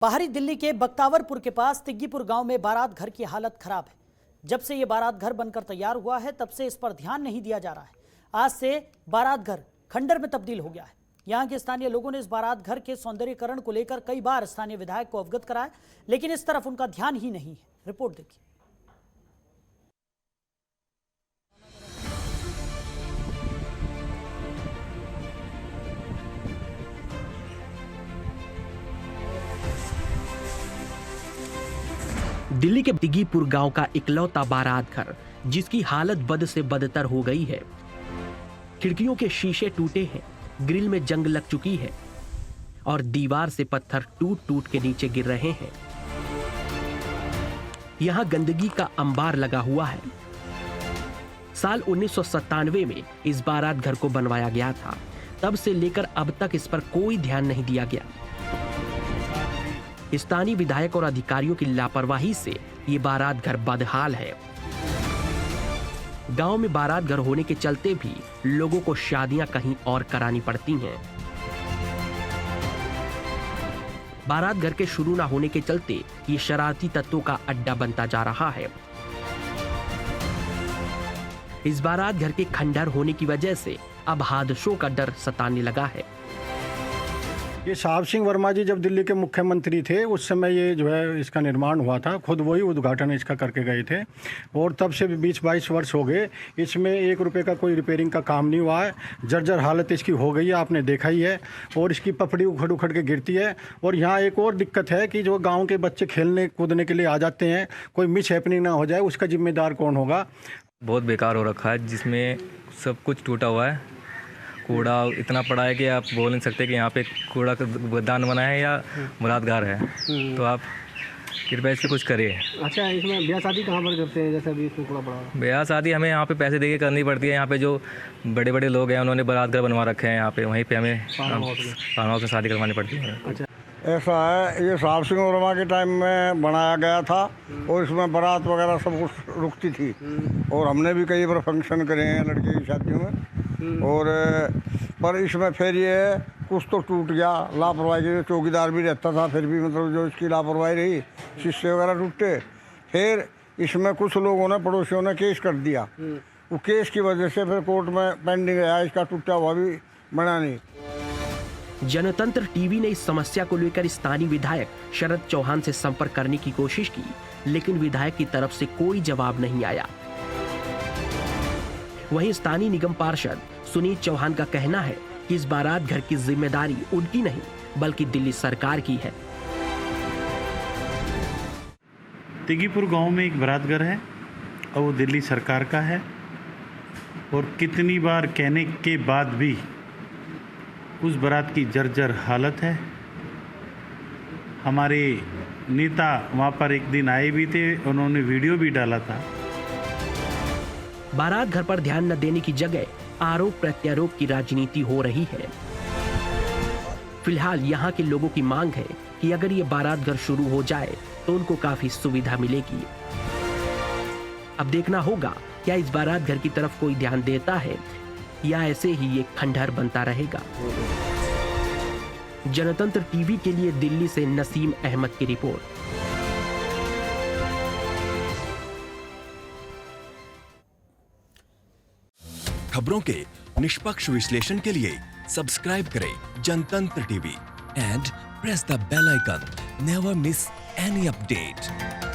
बाहरी दिल्ली के बख्तावरपुर के पास तिग्गीपुर गांव में बारात घर की हालत खराब है। जब से ये बारात घर बनकर तैयार हुआ है तब से इस पर ध्यान नहीं दिया जा रहा है। आज से बारात घर खंडर में तब्दील हो गया है। यहाँ के स्थानीय लोगों ने इस बारात घर के सौंदर्यीकरण को लेकर कई बार स्थानीय विधायक को अवगत कराया, लेकिन इस तरफ उनका ध्यान ही नहीं है। रिपोर्ट देखिए। दिल्ली के तिग्गीपुर गांव का इकलौता बारात घर, जिसकी हालत बद से बदतर हो गई है। खिड़कियों के शीशे टूटे हैं, ग्रिल में जंग लग चुकी है और दीवार से पत्थर टूट टूट के नीचे गिर रहे हैं। यहां गंदगी का अंबार लगा हुआ है। साल 1997 में इस बारात घर को बनवाया गया था। तब से लेकर अब तक इस पर कोई ध्यान नहीं दिया गया। स्थानीय विधायक और अधिकारियों की लापरवाही से ये बारात घर बदहाल है। गांव में बारात घर होने के चलते भी लोगों को शादियां कहीं और करानी पड़ती हैं। बारात घर के शुरू ना होने के चलते ये शरारती तत्वों का अड्डा बनता जा रहा है। इस बारात घर के खंडहर होने की वजह से अब हादसों का डर सताने लगा है। ये साहब सिंह वर्मा जी जब दिल्ली के मुख्यमंत्री थे उस समय ये जो है इसका निर्माण हुआ था। खुद वही उद्घाटन इसका करके गए थे और तब से 20-22 वर्ष हो गए। इसमें 1 रुपये का कोई रिपेयरिंग का काम नहीं हुआ है। जर्जर हालत इसकी हो गई है, आपने देखा ही है। और इसकी पपड़ी उखड़ उखड़ के गिरती है। और यहाँ एक और दिक्कत है कि जो गाँव के बच्चे खेलने कूदने के लिए आ जाते हैं, कोई मिस हैपनिंग ना हो जाए, उसका जिम्मेदार कौन होगा। बहुत बेकार हो रखा है, जिसमें सब कुछ टूटा हुआ है। कूड़ा इतना पड़ा है कि आप बोल नहीं सकते कि यहाँ पे कूड़ा का गोदान बना है या मुरादगार है। तो आप कृपया इससे कुछ करिए। अच्छा, इसमें ब्याह शादी कहाँ पर करते हैं? जैसे अभी इसमें कूड़ा पड़ा है। ब्याह शादी हमें यहाँ पे पैसे देके करनी पड़ती है। यहाँ पे जो बड़े बड़े लोग हैं उन्होंने बारात घर बनवा रखे हैं यहाँ पे, वहीं पे हमें फार्म हाउस में शादी करवानी पड़ती है। अच्छा, ऐसा है, ये साहब सिंह वर्मा के टाइम में बनाया गया था और इसमें बारात वगैरह सब कुछ रुकती थी। और हमने भी कई बार फंक्शन करे हैं लड़के की शादियों में। और पर इसमें फिर ये कुछ तो टूट गया, लापरवाही के। चौकीदार भी रहता था, फिर भी मतलब जो इसकी लापरवाही रही, शीशे वगैरह टूटे। फिर इसमें कुछ लोगों ने, पड़ोसियों ने केस कर दिया। वो केस की वजह से फिर कोर्ट में पेंडिंग है, इसका टूटा हुआ भी बना नहीं। जनतंत्र टीवी ने इस समस्या को लेकर स्थानीय विधायक शरद चौहान से संपर्क करने की कोशिश की, लेकिन विधायक की तरफ से कोई जवाब नहीं आया। वहीं स्थानीय निगम पार्षद सुनील चौहान का कहना है कि इस बारात घर की जिम्मेदारी उनकी नहीं बल्कि दिल्ली सरकार की है। तिग्गीपुर गांव में एक बारात घर है और वो दिल्ली सरकार का है। और कितनी बार कहने के बाद भी उस बारात की जर्जर हालत है। हमारे नेता वहाँ पर एक दिन आए भी थे, उन्होंने वीडियो भी डाला था। बारात घर पर ध्यान न देने की जगह आरोप प्रत्यारोप की राजनीति हो रही है। फिलहाल यहाँ के लोगों की मांग है कि अगर ये बारात घर शुरू हो जाए तो उनको काफी सुविधा मिलेगी। अब देखना होगा क्या इस बारात घर की तरफ कोई ध्यान देता है या ऐसे ही ये खंडहर बनता रहेगा। जनतंत्र टीवी के लिए दिल्ली से नसीम अहमद की रिपोर्ट। खबरों के निष्पक्ष विश्लेषण के लिए सब्सक्राइब करें Jantantra TV and press the bell icon. Never miss any update.